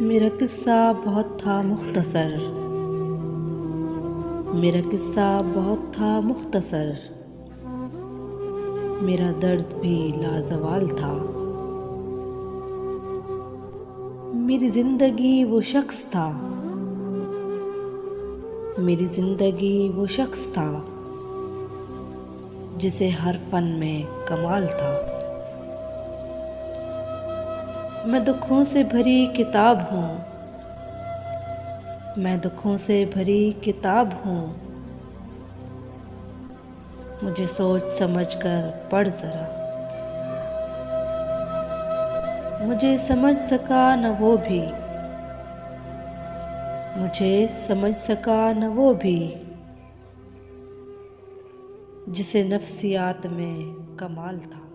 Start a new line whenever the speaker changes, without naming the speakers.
मेरा किस्सा बहुत था मुख्तसर। मेरा किस्सा बहुत था मुख्तसर। मेरा दर्द भी लाजवाल था। मेरी जिंदगी वो शख्स था। मेरी जिंदगी वो शख्स था जिसे हर फन में कमाल था। मैं दुखों से भरी किताब हूँ। मैं दुखों से भरी किताब हूँ। मुझे सोच समझ कर पढ़ जरा। मुझे समझ सका न वो भी। मुझे समझ सका न वो भी जिसे नफ्सियात में कमाल था।